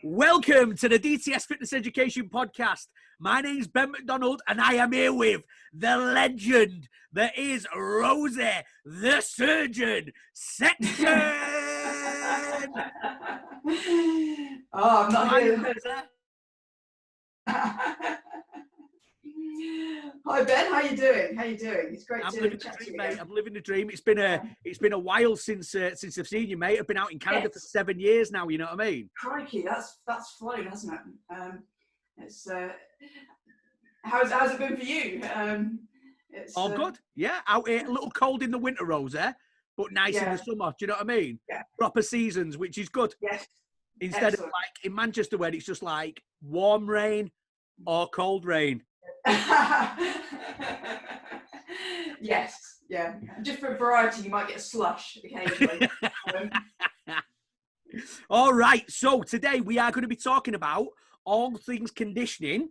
Welcome to the DTS Fitness Education Podcast. My name's Ben McDonald and I am here with the legend that is Rosi, the surgeon, Sexton. Oh, I'm not here. Hi Ben, how you doing? It's great to chat to you, mate. I'm living the dream. It's been a while since I've seen you, mate. I've been out in Canada for 7 years now. You know what I mean? Crikey, that's flown, hasn't it? It's how's it been for you? It's all good. Yeah, out here, a little cold in the winter, Rosi, but nice in the summer. Do you know what I mean? Yeah. Proper seasons, which is good. Yes. Instead of like in Manchester where it's just like warm rain or cold rain. Yes, yeah. Just for variety, you might get a slush occasionally. All right. So today we are going to be talking about all things conditioning.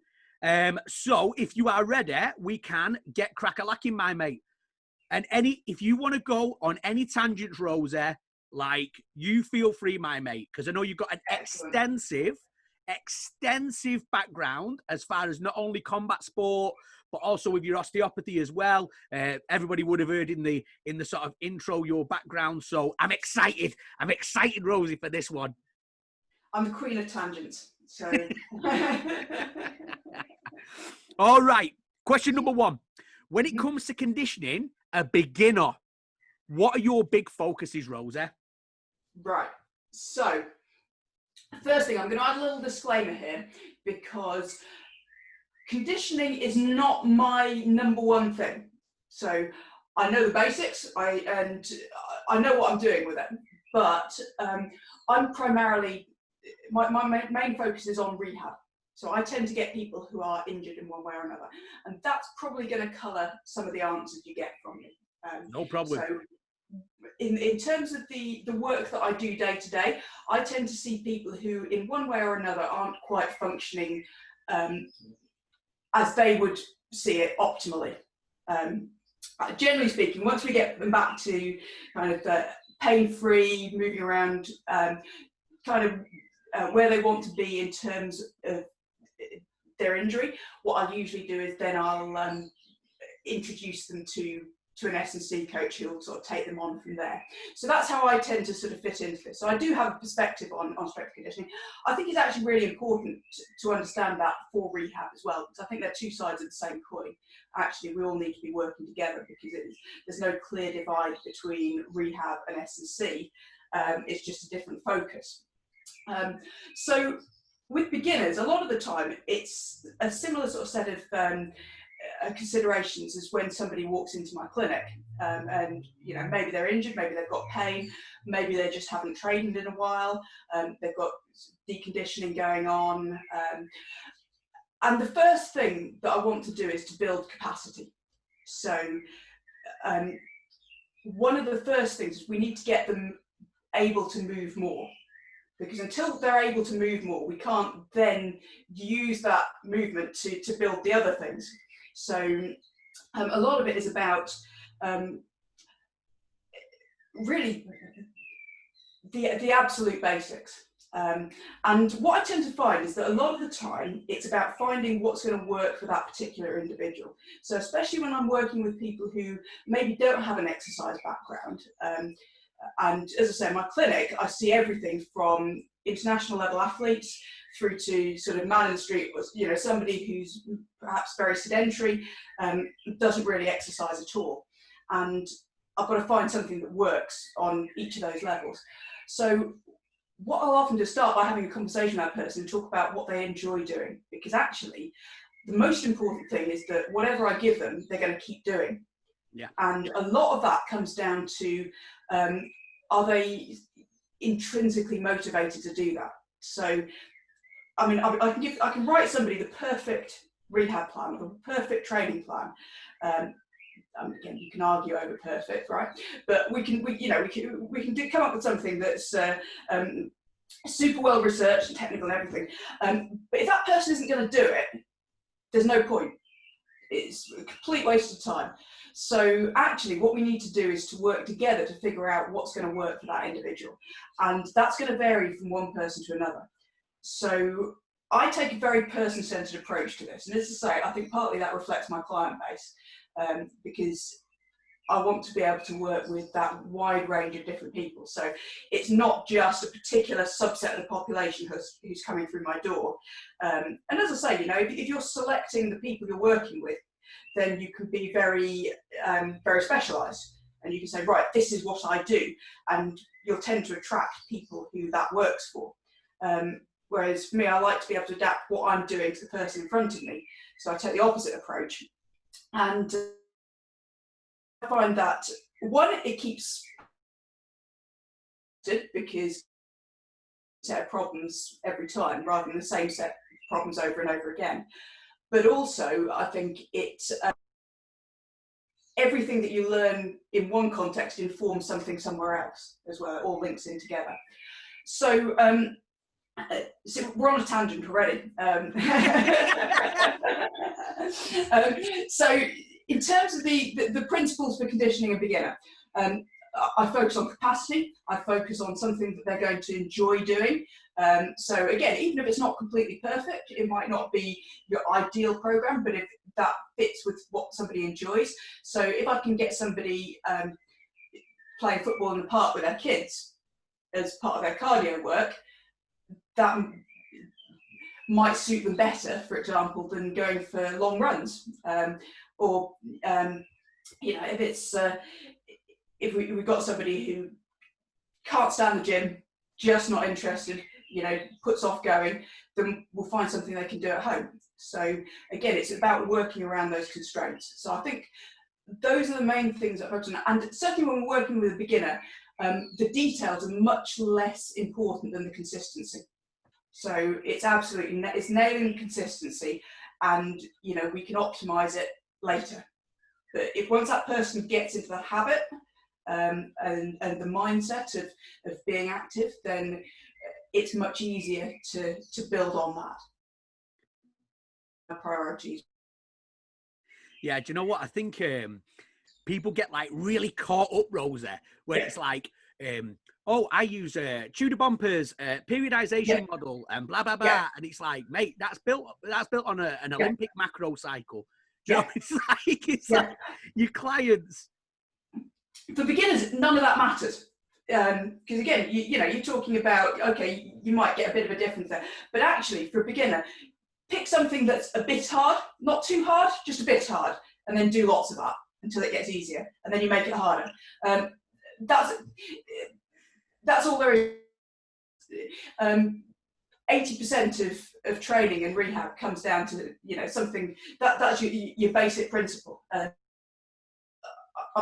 So if you are ready, we can get crack-a-lacking, my mate. And if you want to go on any tangents, Rosi, like you feel free, my mate, because I know you've got an extensive background as far as not only combat sport but also with your osteopathy as well. Everybody would have heard in the sort of intro your background, so I'm excited, Rosi, for this one. I'm the queen of tangents, so all right, question number one. When it comes to conditioning a beginner, what are your big focuses, Rosi? Right, so first thing, I'm going to add a little disclaimer here because conditioning is not my number one thing. So I know the basics, and I know what I'm doing with it, but I'm primarily, my main focus is on rehab. So I tend to get people who are injured in one way or another, and that's probably going to colour some of the answers you get from me. No problem. So, in terms of the work that I do day to day, I tend to see people who in one way or another aren't quite functioning as they would see it optimally. Generally speaking, once we get them back to kind of pain-free, moving around, kind of where they want to be in terms of their injury, what I'll usually do is then I'll introduce them to an S&C coach who will sort of take them on from there. So that's how I tend to sort of fit into this. So I do have a perspective on strength conditioning. I think it's actually really important to understand that for rehab as well, because I think they're two sides of the same coin. Actually, we all need to be working together because there's no clear divide between rehab and S&C. It's just a different focus. So with beginners, a lot of the time, it's a similar sort of set of considerations as when somebody walks into my clinic, and you know, maybe they're injured, maybe they've got pain, maybe they just haven't trained in a while, they've got deconditioning going on, and the first thing that I want to do is to build capacity. So one of the first things is we need to get them able to move more, because until they're able to move more, we can't then use that movement to build the other things. So a lot of it is about really the absolute basics. And what I tend to find is that a lot of the time it's about finding what's going to work for that particular individual. So especially when I'm working with people who maybe don't have an exercise background. And as I say, in my clinic, I see everything from international level athletes through to sort of man in the street, you know, somebody who's perhaps very sedentary, doesn't really exercise at all. And I've got to find something that works on each of those levels. So what I'll often do is start by having a conversation with that person and talk about what they enjoy doing, because actually the most important thing is that whatever I give them, they're going to keep doing. Yeah. And a lot of that comes down to, are they intrinsically motivated to do that? So, I mean, I can write somebody the perfect rehab plan, the perfect training plan. Again, you can argue over perfect, right? But we can come up with something that's super well researched and technical and everything. But if that person isn't going to do it, there's no point. It's a complete waste of time. So actually what we need to do is to work together to figure out what's going to work for that individual. And that's going to vary from one person to another. So I take a very person-centered approach to this. And as I say, I think partly that reflects my client base, because I want to be able to work with that wide range of different people. So it's not just a particular subset of the population who's coming through my door. And as I say, you know, if you're selecting the people you're working with, then you can be very, very specialised. And you can say, right, this is what I do. And you'll tend to attract people who that works for. Whereas for me, I like to be able to adapt what I'm doing to the person in front of me. So I take the opposite approach. And I find that, one, it keeps because set of problems every time rather than the same set of problems over and over again. But also, I think it's everything that you learn in one context informs something somewhere else as well. It all links in together. So, so we're on a tangent already. So in terms of the principles for conditioning a beginner, I focus on capacity. I focus on something that they're going to enjoy doing. So again, even if it's not completely perfect, it might not be your ideal program, but if that fits with what somebody enjoys. So if I can get somebody playing football in the park with their kids as part of their cardio work, that might suit them better, for example, than going for long runs. Or, you know, if it's, if we've got somebody who can't stand the gym, just not interested, you know, puts off going, then we'll find something they can do at home. So again, it's about working around those constraints. So I think those are the main things I focus on. And certainly when we're working with a beginner, the details are much less important than the consistency. So it's absolutely, it's nailing consistency, and, you know, we can optimize it later. But if once that person gets into the habit and the mindset of being active, then it's much easier to build on that. Priorities. Yeah, do you know what? I think people get like really caught up, Rosi, when it's like, oh, I use Tudor Bumpers periodization model and blah blah blah, and it's like, mate, that's built on an Olympic macro cycle. Do you know, it's like your clients. For beginners, none of that matters, because again, you know, you're talking about, okay, you might get a bit of a difference there, but actually, for a beginner, pick something that's a bit hard, not too hard, just a bit hard, and then do lots of that until it gets easier, and then you make it harder. That's all there is. 80% of training and rehab comes down to, you know, something that's your basic principle. I'm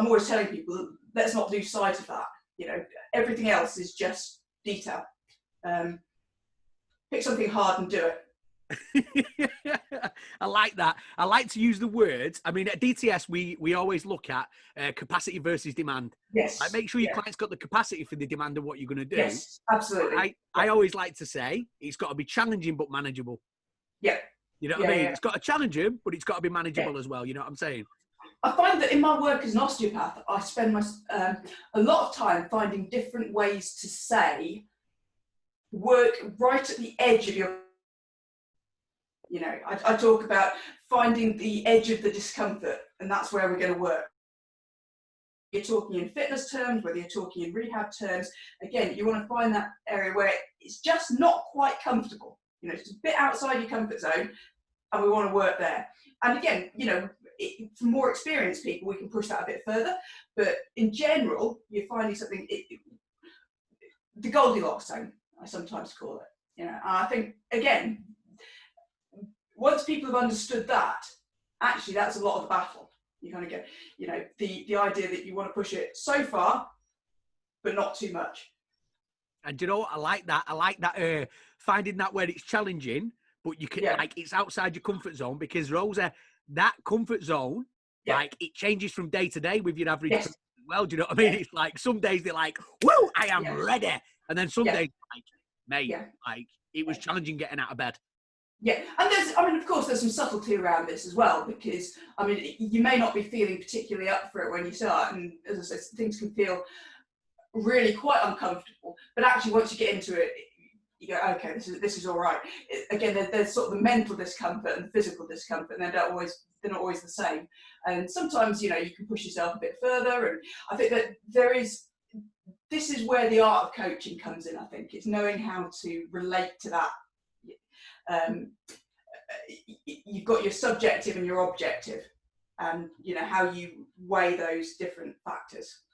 always telling people, let's not lose sight of that. You know, everything else is just detail. Pick something hard and do it. I like that. I like to use the words. I mean, at DTS, we always look at capacity versus demand. Yes. Like, make sure your client's got the capacity for the demand of what you're going to do. Yes, absolutely. I always like to say it's got to be challenging but manageable. Yeah. You know what I mean? It's got to challenge him, but it's got to be manageable as well. You know what I'm saying? I find that in my work as an osteopath, I spend a lot of time finding different ways to say work right at the edge of your. You know, I talk about finding the edge of the discomfort, and that's where we're going to work. You're talking in fitness terms, whether you're talking in rehab terms, again, you want to find that area where it's just not quite comfortable. You know, it's a bit outside your comfort zone, and we want to work there. And again, you know, for more experienced people, we can push that a bit further. But in general, you're finding something, the Goldilocks Zone, I sometimes call it. You know, and I think, again, once people have understood that, actually that's a lot of the battle. You kind of get, you know, the idea that you want to push it so far, but not too much. And you know what? I like that. I like that finding that where it's challenging, but you can like it's outside your comfort zone, because Rosi, that comfort zone, like it changes from day to day with your average person as well. Do you know what I mean? It's like some days they're like, whoa, I am ready. And then some days like, mate, like it was challenging getting out of bed. Yeah, and I mean, of course, there's some subtlety around this as well, because, I mean, you may not be feeling particularly up for it when you start, and as I said, things can feel really quite uncomfortable, but actually once you get into it, you go, okay, this is all right. Again, there's sort of the mental discomfort and the physical discomfort, and they're not always the same. And sometimes, you can push yourself a bit further. And I think that this is where the art of coaching comes in. I think it's knowing how to relate to that. You've got your subjective and your objective, and how you weigh those different factors.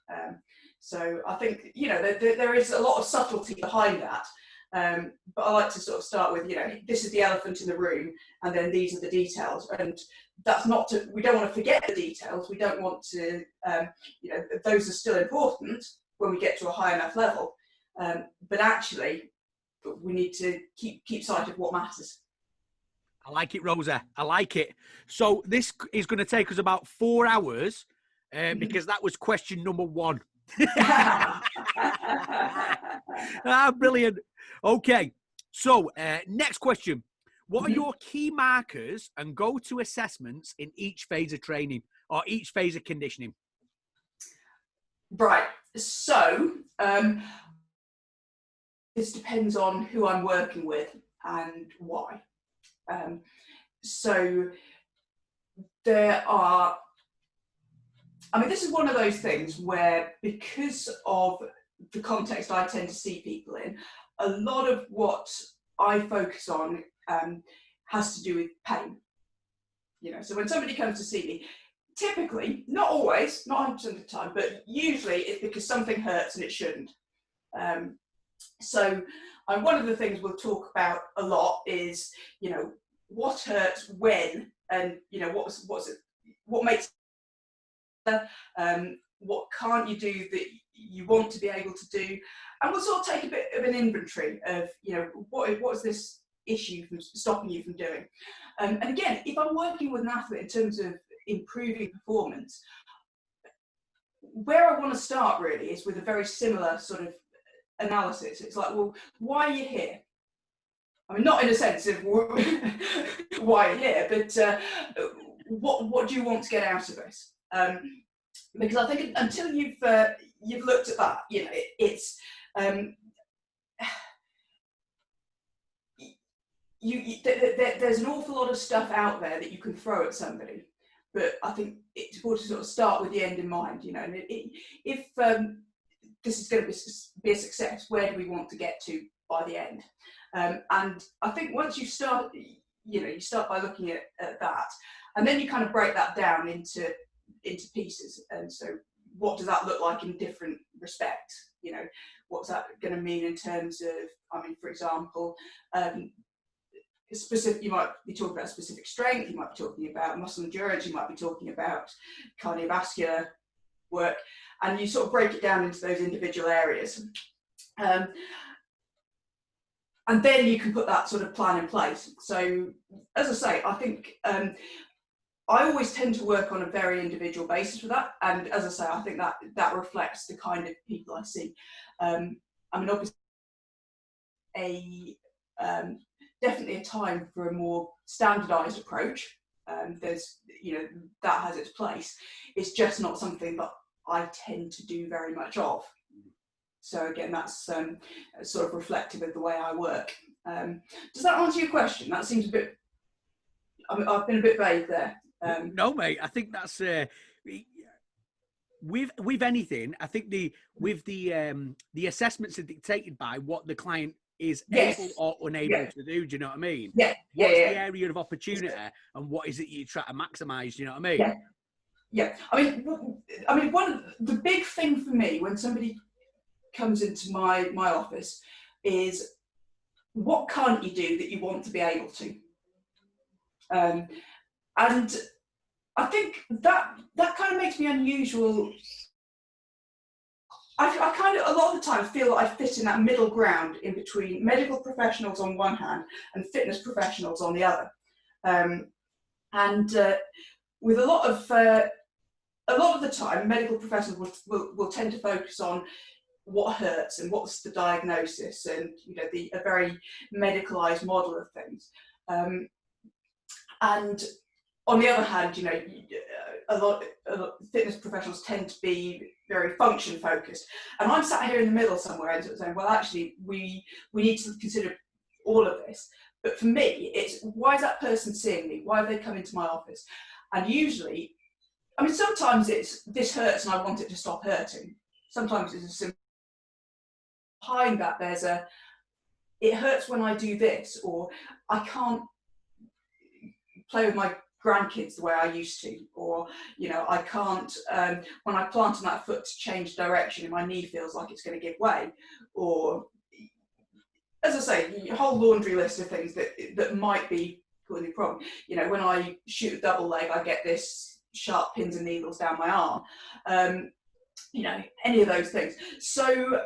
So I think there is a lot of subtlety behind that. But I like to sort of start with, this is the elephant in the room, and then these are the details. And that's we don't want to forget the details. We don't want to, those are still important when we get to a high enough level. But actually, we need to keep sight of what matters. I like it, Rosa. I like it. So this is going to take us about 4 hours because that was question number 1. Brilliant. Okay. So next question. What are your key markers and go-to assessments in each phase of training or each phase of conditioning? Right. So this depends on who I'm working with and why. So there are, this is one of those things where, because of the context I tend to see people in, a lot of what I focus on has to do with pain. So when somebody comes to see me, typically, not always, not 100% of the time, but usually it's because something hurts and it shouldn't. So one of the things we'll talk about a lot is, what hurts when, and what makes what can't you do that you want to be able to do, and we'll sort of take a bit of an inventory of what is this issue from stopping you from doing. And again, if I'm working with an athlete in terms of improving performance, where I want to start really is with a very similar sort of analysis. It's like, well, why are you here? Not in a sense of why you're here, but what do you want to get out of this? Because I think until you've looked at that, it's there's an awful lot of stuff out there that you can throw at somebody, but I think it's important to sort of start with the end in mind. And if this is going to be a success, where do we want to get to by the end? And I think once you start, you start by looking at that, and then you kind of break that down into pieces. And so what does that look like in different respects? What's that going to mean in terms of, for example, you might be talking about specific strength, you might be talking about muscle endurance, you might be talking about cardiovascular work, and you sort of break it down into those individual areas. And then you can put that sort of plan in place. So, as I say, I think I always tend to work on a very individual basis with that. And as I say, I think that reflects the kind of people I see. Obviously, definitely a time for a more standardised approach. There's, that has its place. It's just not something that I tend to do very much of. So again, that's sort of reflective of the way I work. Does that answer your question? That seems a bit, I've been a bit vague there. No, mate, I think that's, with anything, I think the assessments are dictated by what the client is able or unable to do. Do you know what I mean? Yeah. What's the area of opportunity and what is it you try to maximise? Do you know what I mean? Yeah. One of the big thing for me when somebody comes into my office is, what can't you do that you want to be able to? And I think that kind of makes me unusual. I kind of, a lot of the time, feel that I fit in that middle ground in between medical professionals on one hand and fitness professionals on the other. With a lot of the time, medical professionals will tend to focus on what hurts and what's the diagnosis, and a very medicalized model of things. And on the other hand, you know, a lot of fitness professionals tend to be very function focused, and I'm sat here in the middle somewhere and sort of saying, well, actually, we need to consider all of this. But for me, it's why is that person seeing me? Why have they come into my office? And usually, I mean, sometimes it's this hurts and I want it to stop hurting. Sometimes it's a simple. Behind that, there's a it hurts when I do this, or I can't play with my grandkids the way I used to, or you know, I can't when I plant on that foot to change direction and my knee feels like it's going to give way, or as I say, a whole laundry list of things that might be causing a problem. You know, when I shoot a double leg, I get this sharp pins and needles down my arm. You know, any of those things. So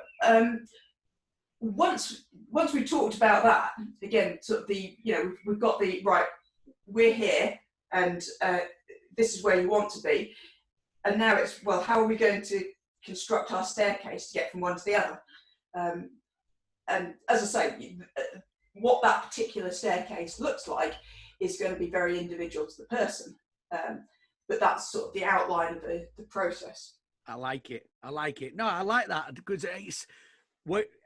once we talked about that, again, sort of the, you know, we've got the right, we're here, and this is where you want to be, and now it's, well, how are we going to construct our staircase to get from one to the other? And as I say, what that particular staircase looks like is going to be very individual to the person, but that's sort of the outline of the process. I like it. I like it. No, I like that, because it's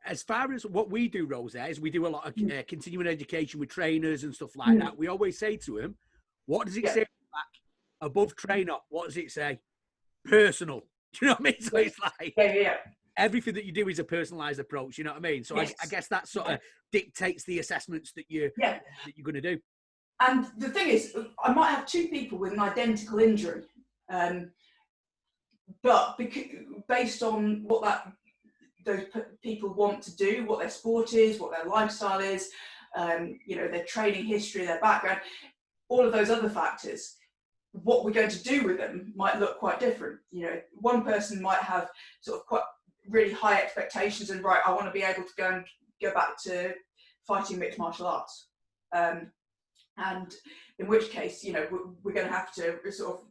as far as what we do, Rosi, is we do a lot of continuing education with trainers and stuff like that. We always say to them, what does it say back above trainer? What does it say? Personal. Do you know what I mean? So it's like everything that you do is a personalized approach. You know what I mean? So I guess that sort of dictates the assessments that you're going to do. And the thing is, I might have two people with an identical injury, but based on what those people want to do, what their sport is, what their lifestyle is, you know, their training history, their background, all of those other factors, what we're going to do with them might look quite different. You know, one person might have sort of quite really high expectations and, right, I want to be able to go back to fighting mixed martial arts. And in which case, you know, we're going to have to sort of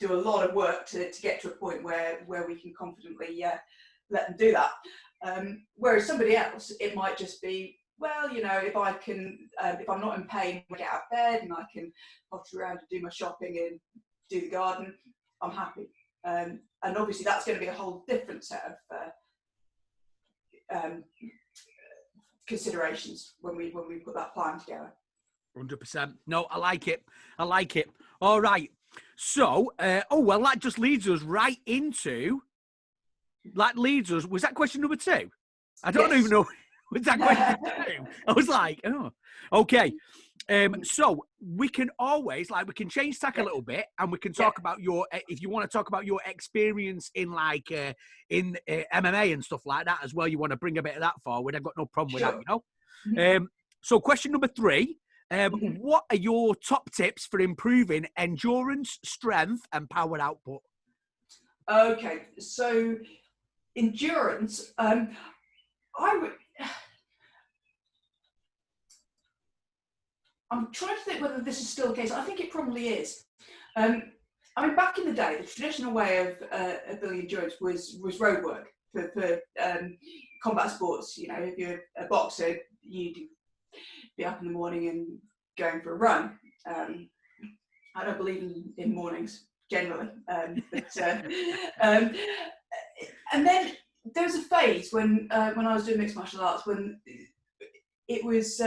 do a lot of work to get to a point where we can confidently let them do that. Whereas somebody else, it might just be, well, you know, if I can, if I'm not in pain, I get out of bed and I can potter around and do my shopping and do the garden, I'm happy. And obviously that's going to be a whole different set of considerations when we put that plan together. 100%. No, I like it. I like it. All right. So, well, that just leads us right into, was that question number 2? I don't even know. Was that question 2? I was like, oh, okay. So we can always, we can change tack a little bit, and we can talk about if you want to talk about your experience in in MMA and stuff like that as well. You want to bring a bit of that forward. I've got no problem with that, you know. So question number 3. What are your top tips for improving endurance, strength, and power output? Okay, so endurance, I'm trying to think whether this is still the case. I think it probably is. I mean, back in the day, the traditional way of building endurance was road work for combat sports. You know, if you're a boxer, you'd be up in the morning and going for a run. I don't believe in mornings generally, and then there was a phase when I was doing mixed martial arts when it was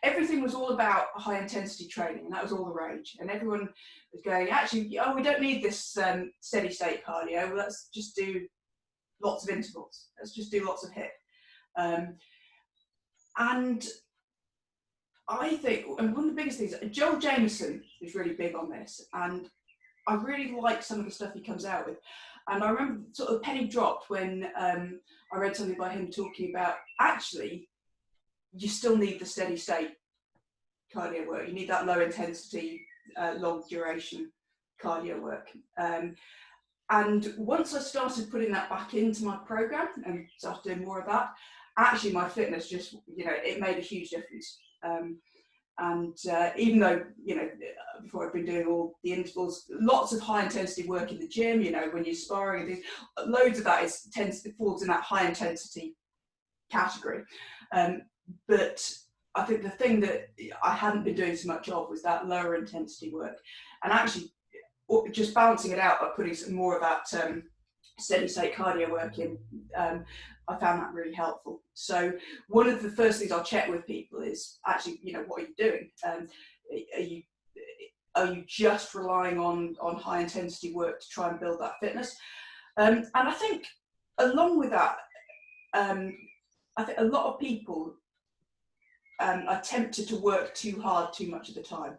everything was all about high intensity training, and that was all the rage, and everyone was going, actually, oh, we don't need this steady state cardio, let's just do lots of intervals, let's just do lots of HIIT. And I think, and one of the biggest things, Joel Jameson is really big on this, and I really like some of the stuff he comes out with. And I remember sort of penny dropped when I read something by him talking about, actually, you still need the steady state cardio work. You need that low intensity, long duration cardio work. And once I started putting that back into my program and started doing more of that, actually my fitness just, you know, it made a huge difference. And even though, you know, before I've been doing all the intervals, lots of high intensity work in the gym, you know, when you're sparring and things, loads of that falls in that high intensity category. But I think the thing that I hadn't been doing so much of was that lower intensity work, and actually just balancing it out by putting some more of that steady state cardio work in. I found that really helpful. So one of the first things I'll check with people is actually, what are you doing? Are you just relying on high intensity work to try and build that fitness? And I think along with that, I think a lot of people are tempted to work too hard too much of the time.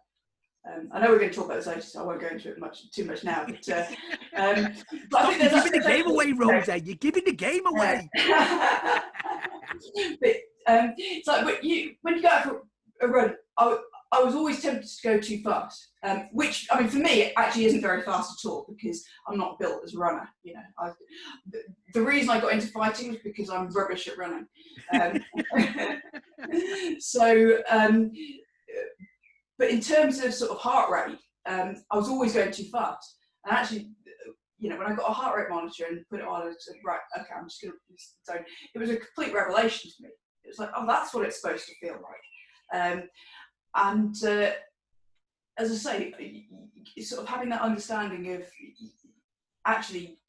I know we're going to talk about this later, so I won't go into it too much now. But, but I think you're giving the game away, Rosi. You're giving the game away. But it's like when you go out for a run, I was always tempted to go too fast, which, I mean, for me, it actually isn't very fast at all because I'm not built as a runner. The reason I got into fighting was because I'm rubbish at running. But in terms of sort of heart rate, I was always going too fast. And actually, when I got a heart rate monitor and put it on, I said, right, okay, I'm just going to. So it was a complete revelation to me. It was like, oh, that's what it's supposed to feel like. And as I say, sort of having that understanding of actually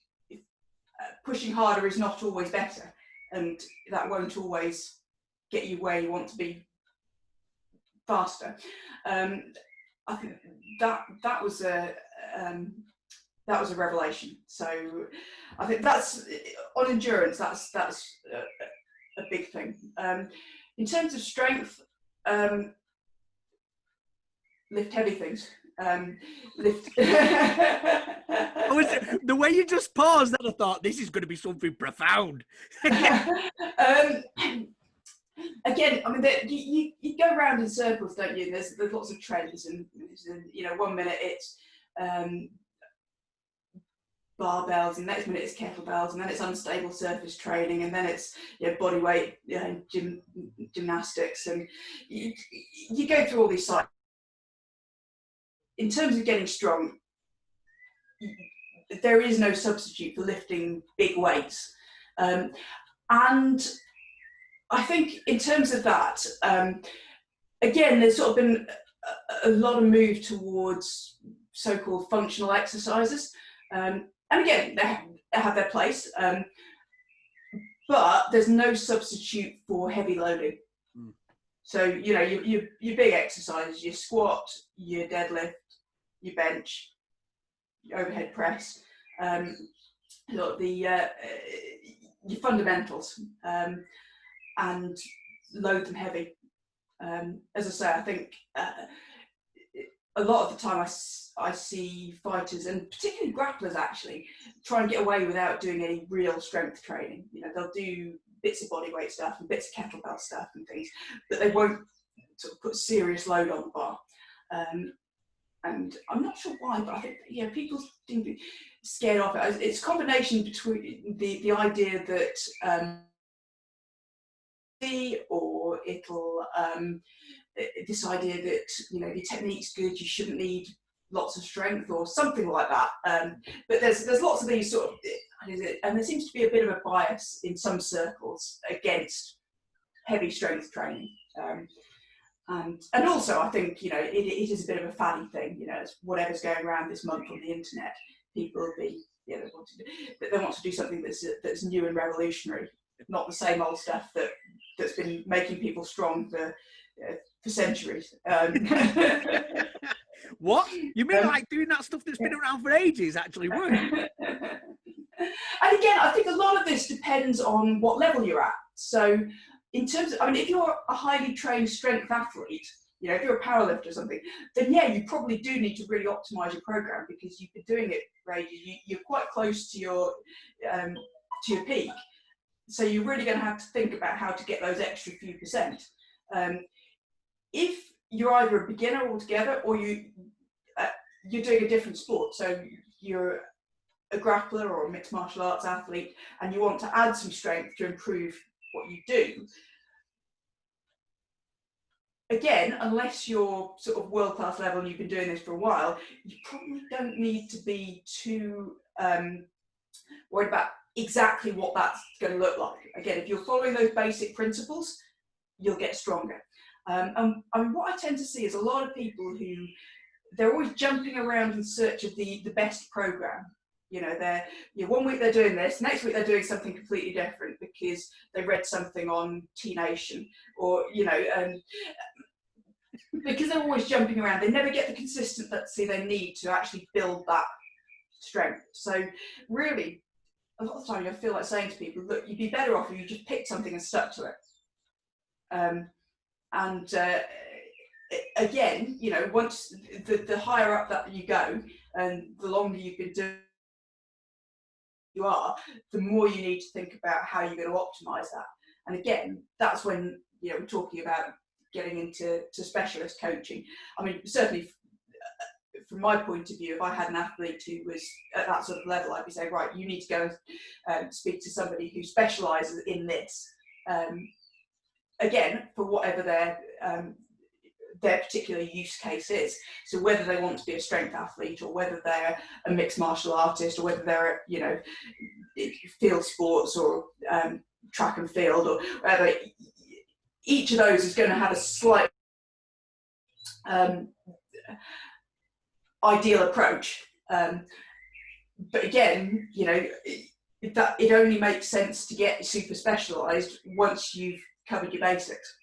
pushing harder is not always better, and that won't always get you where you want to be faster. I think that was a revelation. So I think that's on endurance. That's a big thing. In terms of strength, lift heavy things. The way you just paused, then I thought this is going to be something profound. Again, I mean, you go around in circles, don't you? There's lots of trends, and 1 minute it's barbells, and next minute it's kettlebells, and then it's unstable surface training, and then it's body weight gymnastics, and you go through all these cycles. In terms of getting strong, there is no substitute for lifting big weights, and I think in terms of that, again, there's sort of been a lot of move towards so-called functional exercises, and again, they have their place, but there's no substitute for heavy loading. So your big exercises, your squat, your deadlift, your bench, your overhead press, your fundamentals, and load them heavy. As I say, I think a lot of the time I see fighters, and particularly grapplers actually, try and get away without doing any real strength training. They'll do bits of bodyweight stuff and bits of kettlebell stuff and things, but they won't sort of put serious load on the bar. And I'm not sure why, but I think people seem to be scared of it. It's a combination between the idea that or it'll this idea that your technique's good, you shouldn't need lots of strength or something like that. But there's lots of these sort of, and there seems to be a bit of a bias in some circles against heavy strength training. And also I think it is a bit of a faddy thing. It's whatever's going around this month on the internet. People will be they want to do something that's new and revolutionary, not the same old stuff that's been making people strong for centuries. What? You mean like doing that stuff that's been around for ages actually works? And again, I think a lot of this depends on what level you're at. So in terms of, if you're a highly trained strength athlete, if you're a powerlifter or something, then you probably do need to really optimize your program because you've been doing it for ages. You're quite close to your peak. So you're really going to have to think about how to get those extra few percent. If you're either a beginner altogether or you're doing a different sport, so you're a grappler or a mixed martial arts athlete and you want to add some strength to improve what you do, again, unless you're sort of world-class level and you've been doing this for a while, you probably don't need to be too worried about exactly what that's going to look like. Again, if you're following those basic principles, you'll get stronger. And what I tend to see is a lot of people who, they're always jumping around in search of the best program. You know, they're, one week they're doing this, next week they're doing something completely different because they read something on T Nation, or, you know, because they're always jumping around, they never get the consistency they need to actually build that strength. So really, a lot of the time I feel like saying to people, look, you'd be better off if you just picked something and stuck to it. Again, you know, once the higher up that you go and the longer you've been doing you are, the more you need to think about how you're going to optimize that. And again, that's when, you know, we're talking about getting into specialist coaching. I mean, certainly from my point of view, if I had an athlete who was at that sort of level, I'd be saying, right, you need to go and speak to somebody who specializes in this. Again, for whatever their particular use case is. So whether they want to be a strength athlete, or whether they're a mixed martial artist, or whether they're, you know, field sports, or track and field, or whatever, each of those is going to have a slight ideal approach. But again, you know, it only makes sense to get super specialized once you've covered your basics.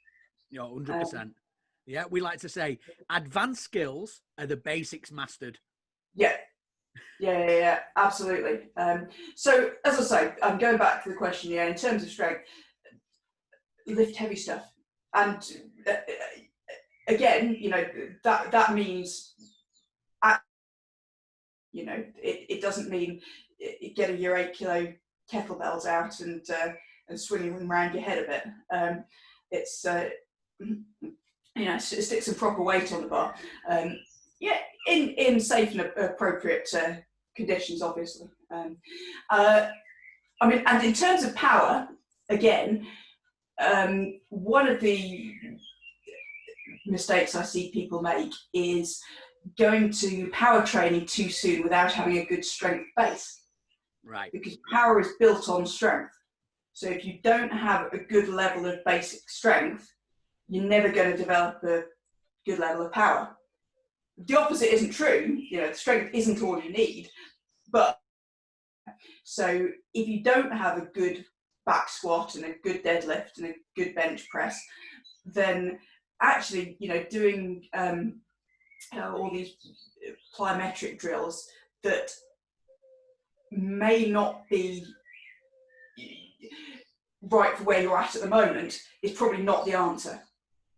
Yeah, 100%. Yeah, we like to say advanced skills are the basics mastered. Yeah, absolutely. So as I say, I'm going back to the question, in terms of strength, lift heavy stuff. And again, you know, that means, you know, it doesn't mean getting your 8 kilo kettlebells out and swinging them around your head a bit. It's you know, stick some proper weight on the bar. In safe and appropriate conditions, obviously. I mean, and in terms of power, again, one of the mistakes I see people make is going to power training too soon without having a good strength base. Right. Because power is built on strength. So if you don't have a good level of basic strength, you're never going to develop a good level of power. The opposite isn't true. You know, strength isn't all you need. But so if you don't have a good back squat and a good deadlift and a good bench press, then actually, you know, doing all these plyometric drills that may not be right for where you're at the moment is probably not the answer.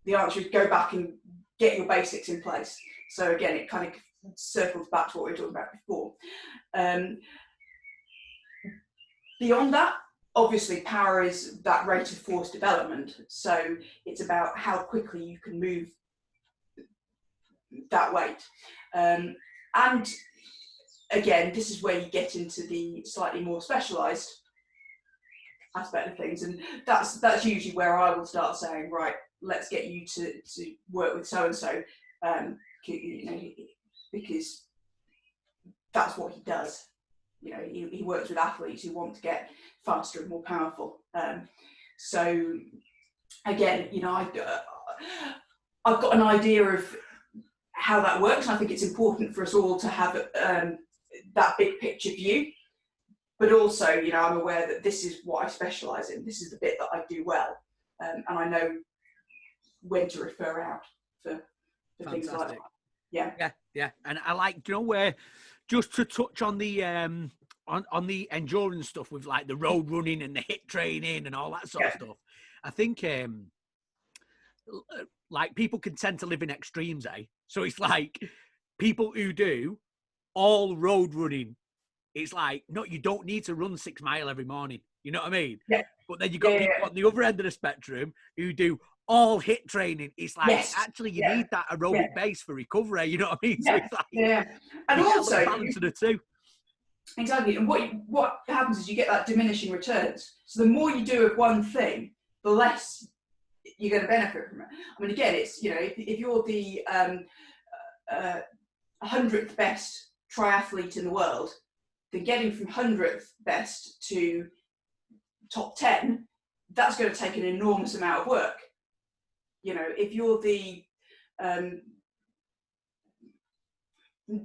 The answer is go back and get your basics in place. So again, it kind of circles back to what we were talking about before. Beyond that, obviously power is that rate of force development. So it's about how quickly you can move that weight. And again, this is where you get into the slightly more specialized aspect of things. And that's usually where I will start saying, right, let's get you to work with so-and-so, you know, because that's what he does. You know, he works with athletes who want to get faster and more powerful. So again, you know, I've got an idea of how that works, and I think it's important for us all to have that big picture view. But also, you know, I'm aware that this is what I specialise in. This is the bit that I do well, and I know when to refer out for things like that. Yeah. And I like, you know, where just to touch on the on the endurance stuff with like the road running and the HIIT training and all that sort of stuff. I think like people can tend to live in extremes, eh? So it's like people who do all road running, it's like, no, you don't need to run 6 miles every morning. You know what I mean? Yeah. But then you got people on the other end of the spectrum who do all HIIT training. It's like, actually, you need that aerobic base for recovery. You know what I mean? So it's like, and also get a balance of the two. Exactly. And what happens is you get that diminishing returns. So the more you do of one thing, the less you're going to benefit from it. I mean, again, it's, you know, if you're the 100th best triathlete in the world, then getting from 100th best to top 10, that's going to take an enormous amount of work. you know, if you're the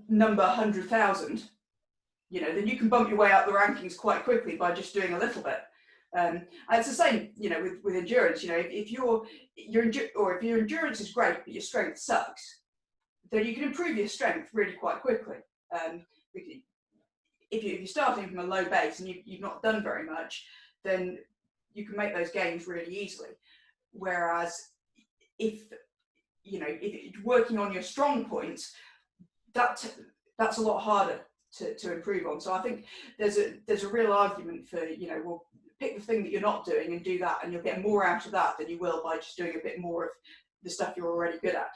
number 100,000, you know, then you can bump your way up the rankings quite quickly by just doing a little bit. And it's the same, you know, with endurance. You know, if your endurance is great but your strength sucks, then you can improve your strength really quite quickly. If you're starting from a low base and you've not done very much, then you can make those gains really easily. Whereas if you're working on your strong points, that's a lot harder to improve on. So I think there's a real argument for, you know, well, pick the thing that you're not doing and do that, and you'll get more out of that than you will by just doing a bit more of the stuff you're already good at.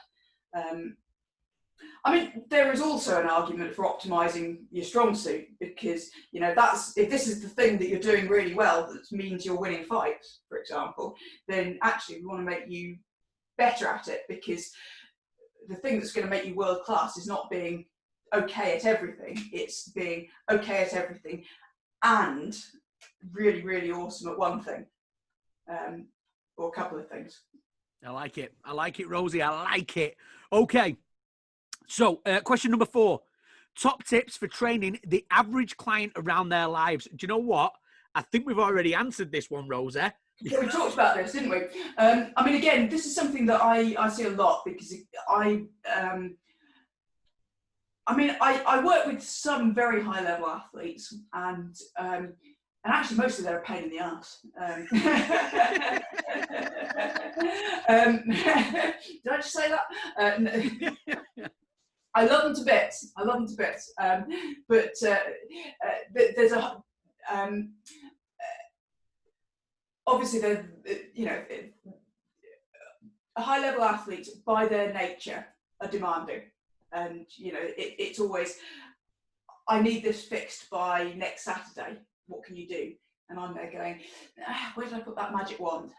I mean, there is also an argument for optimizing your strong suit, because, you know, if this is the thing that you're doing really well, that means you're winning fights, for example, then actually we want to make you better at it, because the thing that's going to make you world class is not being okay at everything, it's being okay at everything and really, really awesome at one thing, or a couple of things. I like it, Rosi, I like it. Okay, so question number 4, top tips for training the average client around their lives. Do you know what, I think we've already answered this one, Rosi. Yeah, we talked about this, didn't we? I mean, again, this is something that I see a lot, because I work with some very high level athletes, and actually most of them are a pain in the ass. Did I just say that? I love them to bits. But there's a obviously they're, you know, high level athletes by their nature are demanding. And, you know, it's always, I need this fixed by next Saturday. What can you do? And I'm there going, where did I put that magic wand?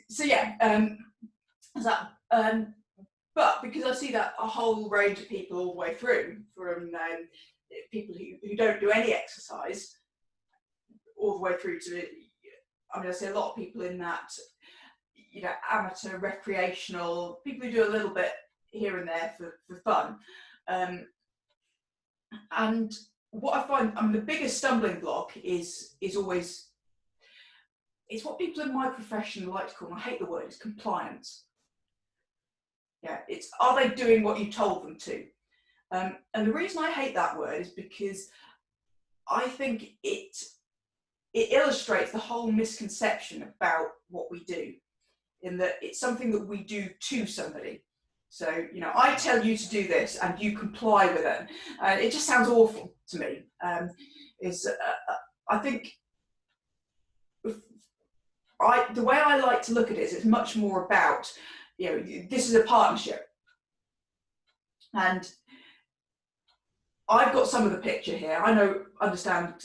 So yeah, but because I see that a whole range of people all the way through, from people who don't do any exercise, all the way through to, I mean, I see a lot of people in that, you know, amateur, recreational, people who do a little bit here and there for fun. And what I find, I mean, the biggest stumbling block is always, it's what people in my profession like to call, and I hate the word, it's compliance. Yeah, it's, are they doing what you told them to? And the reason I hate that word is because I think it illustrates the whole misconception about what we do, in that it's something that we do to somebody. So, you know, I tell you to do this and you comply with it. It just sounds awful to me. I think the way I like to look at it is it's much more about, you know, this is a partnership. And I've got some of the picture here. I understand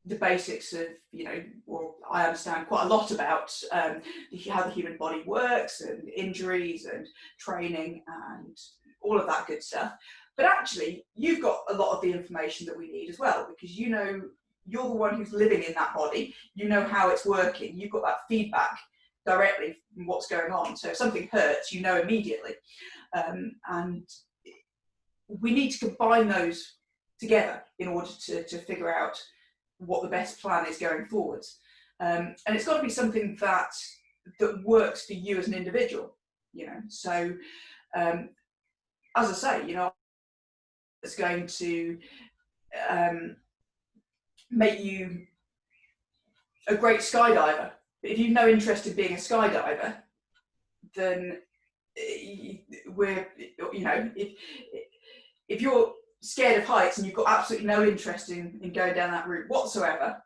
the basics of, you know, or I understand quite a lot about how the human body works, and injuries and training and all of that good stuff. But actually, you've got a lot of the information that we need as well, because, you know, you're the one who's living in that body. You know how it's working. You've got that feedback directly from what's going on. So if something hurts, you know immediately. And we need to combine those together in order to figure out what the best plan is going forwards. And it's got to be something that works for you as an individual, you know. So as I say, you know, it's going to make you a great skydiver. But if you've no interest in being a skydiver, then we're, you know, if you're scared of heights and you've got absolutely no interest in going down that route whatsoever,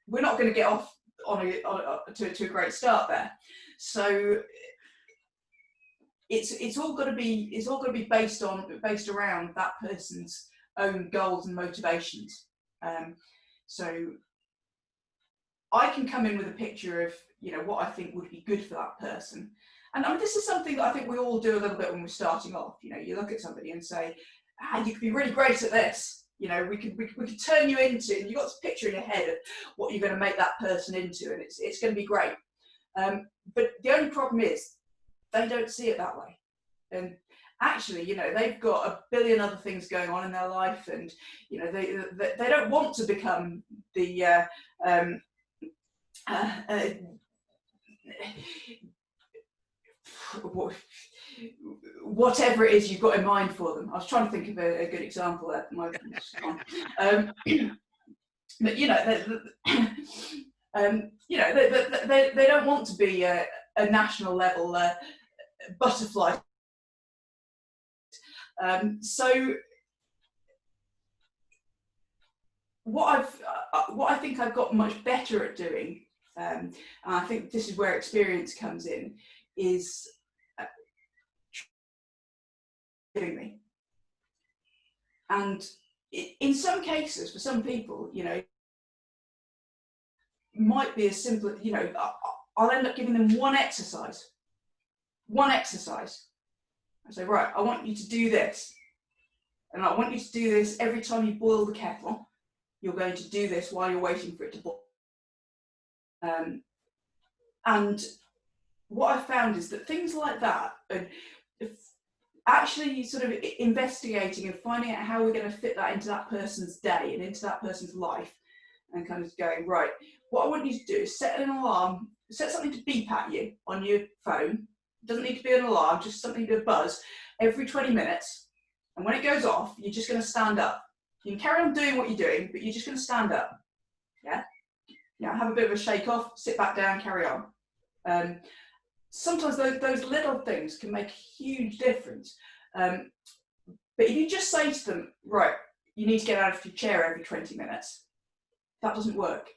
we're not going to get off to a great start there. So it's all got to be based around that person's own goals and motivations. So I can come in with a picture of, you know, what I think would be good for that person. And I mean, this is something that I think we all do a little bit when we're starting off. You know, you look at somebody and say, you could be really great at this. You know, we could turn you into, and you've got this picture in your head of what you're going to make that person into, and it's going to be great. But the only problem is they don't see it that way. And actually, you know, they've got a billion other things going on in their life, and you know, they don't want to become the whatever it is you've got in mind for them. I was trying to think of a good example there. But you know, they don't want to be a national level butterfly. So what I think I've got much better at doing, and I think this is where experience comes in, is giving me. And in some cases, for some people, you know, might be as simple, you know, I'll end up giving them one exercise. I say, right, I want you to do this. And I want you to do this every time you boil the kettle. You're going to do this while you're waiting for it to boil. And what I found is that things like that, actually sort of investigating and finding out how we're going to fit that into that person's day and into that person's life, and kind of going, right, what I want you to do is set an alarm, set something to beep at you on your phone. It doesn't need to be an alarm, just something to buzz every 20 minutes. And when it goes off, you're just going to stand up. You can carry on doing what you're doing, but you're just going to stand up. Yeah? Yeah, have a bit of a shake off, sit back down, carry on. Sometimes those little things can make a huge difference. But if you just say to them, right, you need to get out of your chair every 20 minutes, that doesn't work.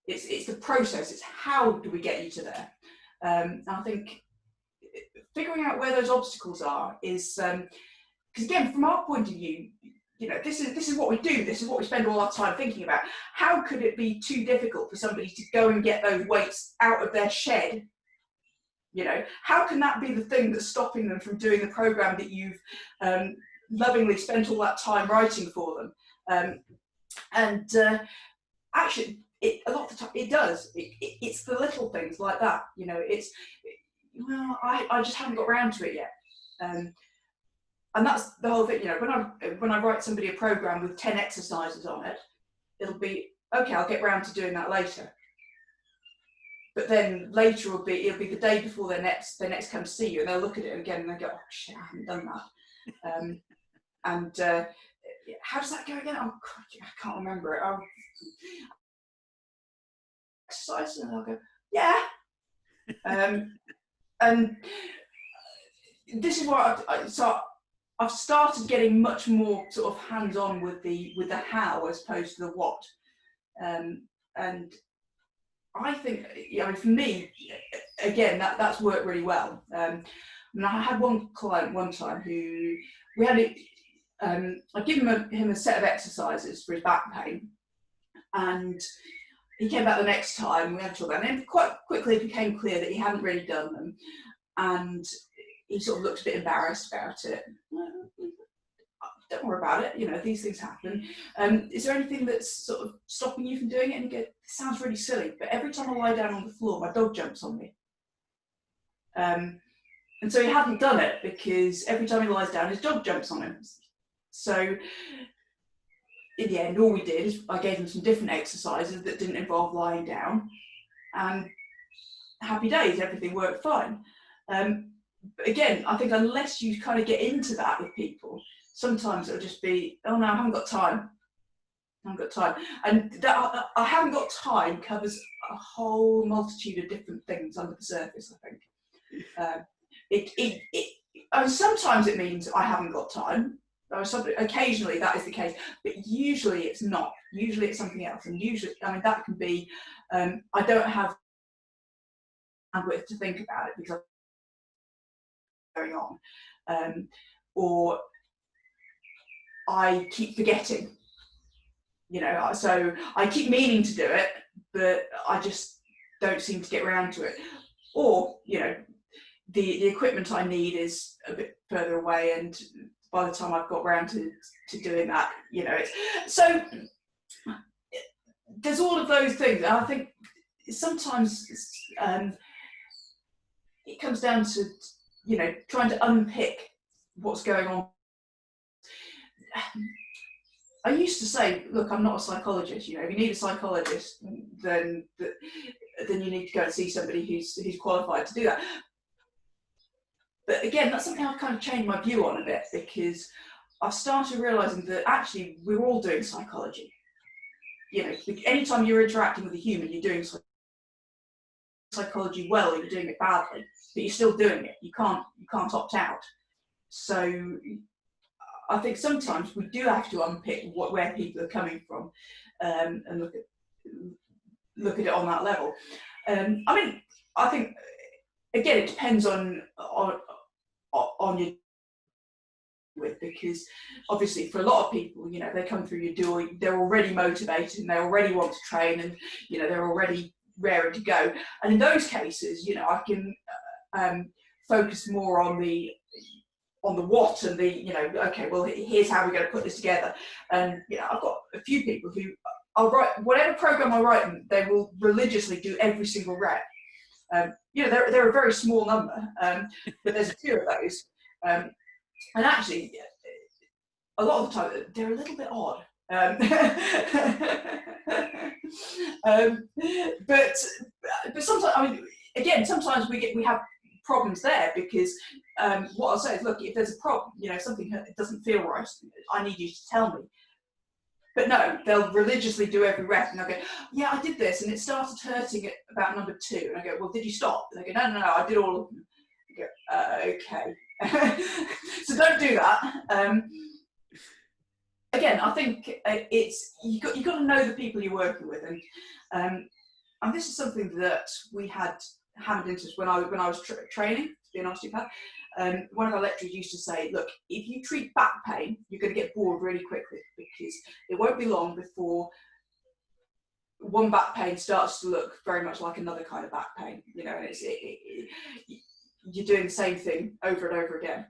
It's the process, it's how do we get you to there. And I think figuring out where those obstacles are is, because again, from our point of view, you know, this is what we do, this is what we spend all our time thinking about. How could it be too difficult for somebody to go and get those weights out of their shed? You know, how can that be the thing that's stopping them from doing the program that you've lovingly spent all that time writing for them? Actually, a lot of the time it does. It's the little things like that. You know, well, I just haven't got around to it yet. And that's the whole thing. You know, when I write somebody a program with 10 exercises on it, it'll be, okay, I'll get round to doing that later. But then later it'll be the day before they next come to see you, and they'll look at it again and they go, oh shit, I haven't done that. How does that go again? Oh, I can't remember it. Exercise, and I'll go, yeah. And this is what I've started getting much more sort of hands-on with the how as opposed to the what. And I think, you know, for me, again, that's worked really well. I had one client one time who we had I'd given him a set of exercises for his back pain, and he came back the next time. We had to talk about it, and quite quickly it became clear that he hadn't really done them, and he sort of looked a bit embarrassed about it. Don't worry about it, you know, these things happen. Is there anything that's sort of stopping you from doing it? And you go, this sounds really silly, but every time I lie down on the floor, my dog jumps on me. And so he hadn't done it because every time he lies down, his dog jumps on him. So in the end, all we did is I gave him some different exercises that didn't involve lying down, and happy days, everything worked fine. But again, I think unless you kind of get into that with people, sometimes it'll just be, oh no, I haven't got time. And that I haven't got time covers a whole multitude of different things under the surface, I think. Sometimes it means I haven't got time. Occasionally that is the case, but usually it's not. Usually it's something else, and usually, I mean, that can be, I don't have bandwidth to think about it because I'm going on, or I keep forgetting, you know, so I keep meaning to do it, but I just don't seem to get around to it. Or, you know, the equipment I need is a bit further away, and by the time I've got round to doing that, you know, it's so there's all of those things. And I think sometimes it comes down to, you know, trying to unpick what's going on. I used to say, look, I'm not a psychologist. You know, if you need a psychologist, then you need to go and see somebody who's qualified to do that. But again, that's something I've kind of changed my view on a bit, because I've started realising that actually we're all doing psychology. You know, anytime you're interacting with a human, you're doing psychology well, or you're doing it badly, but you're still doing it. You can't opt out. So I think sometimes we do have to unpick where people are coming from, and look at it on that level. I mean, I think again, it depends on your with, because obviously for a lot of people, you know, they come through your door, they're already motivated and they already want to train, and you know, they're already raring to go. And in those cases, you know, I can focus more on the what and the, you know, okay, well, here's how we're going to put this together. And you know, I've got a few people who I'll write whatever program I write them, they will religiously do every single rep. You know, they're a very small number, but there's a few of those. And actually, a lot of the time, they're a little bit odd. But sometimes, I mean, again, sometimes we have problems there, because what I'll say is, look, if there's a problem, you know, something doesn't feel right, I need you to tell me. But no, they'll religiously do every rep, and they'll go, yeah, I did this, and it started hurting at about number 2. And I go, well, did you stop? And they go, no, I did all of them. I go, okay. So don't do that. Again, I think it's you got to know the people you're working with, and this is something that we had hammered into when I was training to be an osteopath. One of our lecturers used to say, look, if you treat back pain, you're going to get bored really quickly, because it won't be long before one back pain starts to look very much like another kind of back pain, you know, and you're doing the same thing over and over again.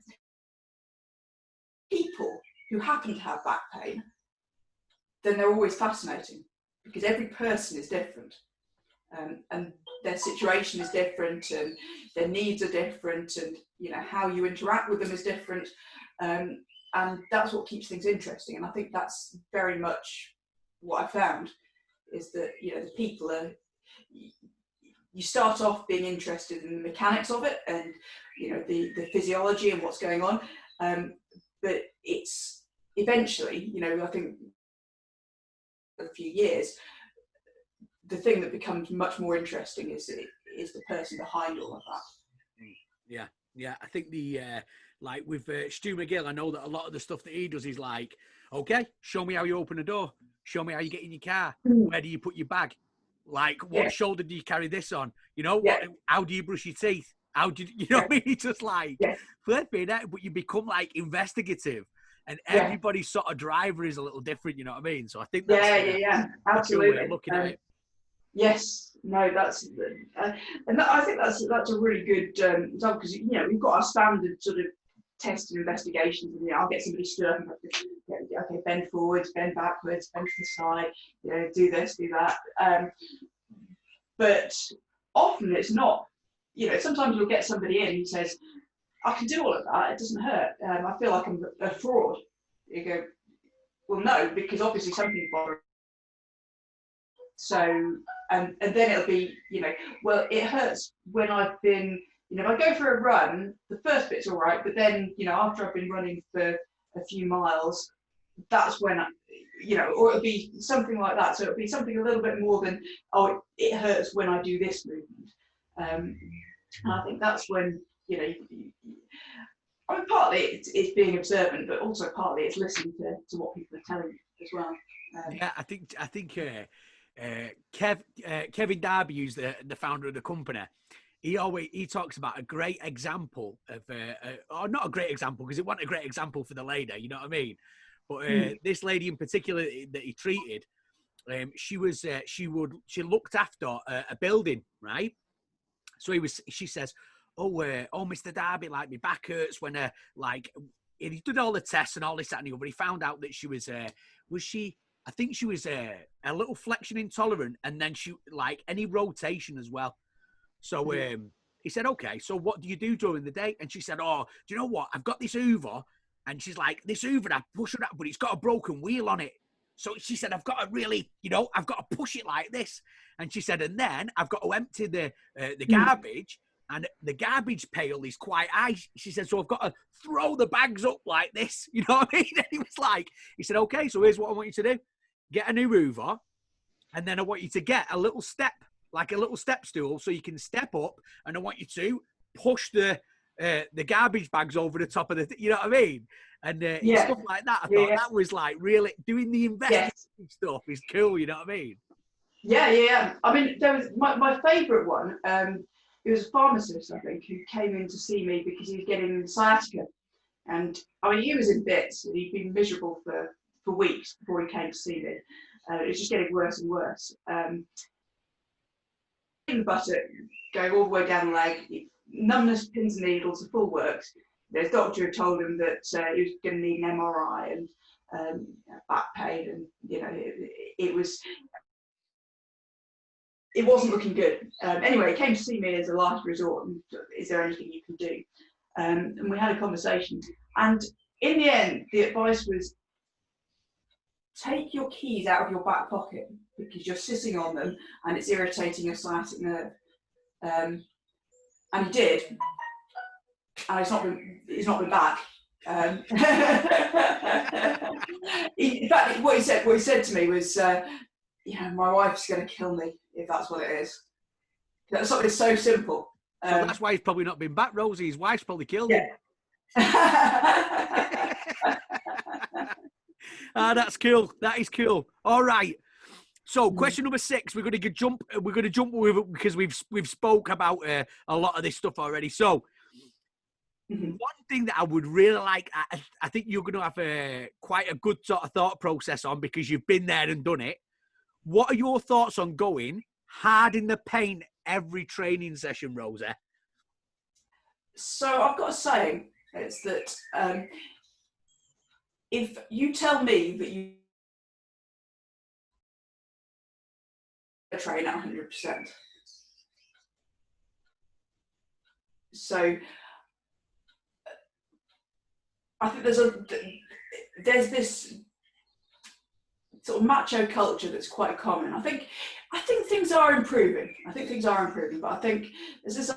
People who happen to have back pain, then they're always fascinating, because every person is different, and their situation is different, and their needs are different, and you know, how you interact with them is different, and that's what keeps things interesting. And I think that's very much what I found, is that, you know, the people are, you start off being interested in the mechanics of it, and you know, the physiology and what's going on, but it's eventually, you know, I think in a few years, the thing that becomes much more interesting is the person behind all of that. Yeah. I think like with Stu McGill, I know that a lot of the stuff that he does is like, okay, show me how you open a door, show me how you get in your car, where do you put your bag, like what shoulder do you carry this on, you know, how do you brush your teeth, how do you know what I mean? It's just like flipping it, but you become like investigative, and everybody's sort of driver is a little different, you know what I mean? So I think that's absolutely looking at it. Yes, no, that's and I think that's a really good example, because you know, we've got our standard sort of test and investigations, and you know, I'll get somebody stood up and okay, bend forwards, bend backwards, bend to the side, you know, do this, do that. But often it's not. You know, sometimes you'll get somebody in who says, I can do all of that, it doesn't hurt. I feel like I'm a fraud. You go, well, no, because obviously something's bothering. So, and then it'll be, you know, well, it hurts when I've been, you know, if I go for a run, the first bit's all right, but then, you know, after I've been running for a few miles, that's when, you know, or it'll be something like that. So it'll be something a little bit more than, oh, it hurts when I do this movement. And I think that's when, you know, I mean, partly it's being observant, but also partly it's listening to what people are telling you as well. Yeah, I think Kevin Darby, who's the founder of the company, he talks about a great example of, or not a great example, because it wasn't a great example for the lady, you know what I mean? But this lady in particular that he treated, she looked after a building, right? So she says, oh, Mr. Darby, like, my back hurts when, like, he did all the tests and all this, that, and the other. He found out that she was I think she was a little flexion intolerant, and then she, like, any rotation as well. So he said, okay, so what do you do during the day? And she said, oh, do you know what? I've got this Hoover. And she's like, this Hoover, I push it up, but it's got a broken wheel on it. So she said, I've got to really, I've got to push it like this. And she said, and then I've got to empty the garbage, and the garbage pail is quite high. She said, so I've got to throw the bags up like this. You know what I mean? And he said, okay, so here's what I want you to do. Get a new Hoover, and then I want you to get a little step, like a little step stool, so you can step up, and I want you to push the garbage bags over the top of you know what I mean? And stuff like that. I thought that was like really doing the investing stuff is cool. You know what I mean? Yeah. I mean, there was my favourite one. It was a pharmacist, I think, who came in to see me because he was getting sciatica, and I mean, he was in bits. He'd been miserable for weeks before he came to see me. It was just getting worse and worse. In the buttock, going all the way down the leg, numbness, pins and needles, the full works. The doctor had told him that he was going to need an MRI and back pain, and it wasn't looking good. Anyway, he came to see me as a last resort. And, is there anything you can do? And we had a conversation. And in the end, the advice was, take your keys out of your back pocket because you're sitting on them and it's irritating your sciatic nerve. And he did, and it's not been back. In fact, what he said to me was, my wife's going to kill me if that's what it is. That's something so simple. So that's why he's probably not been back, Rosie. His wife's probably killed him. That's cool. That is cool. All right. So question number 6, we're going to jump with it because we've spoke about a lot of this stuff already. So one thing that I would really like, I think you're going to have quite a good sort of thought process on because you've been there and done it. What are your thoughts on going hard in the paint every training session, Rosie? So I've got a saying. It's that if you tell me that you train at 100%, so I think there's this sort of macho culture that's quite common. I think things are improving. But I think there's this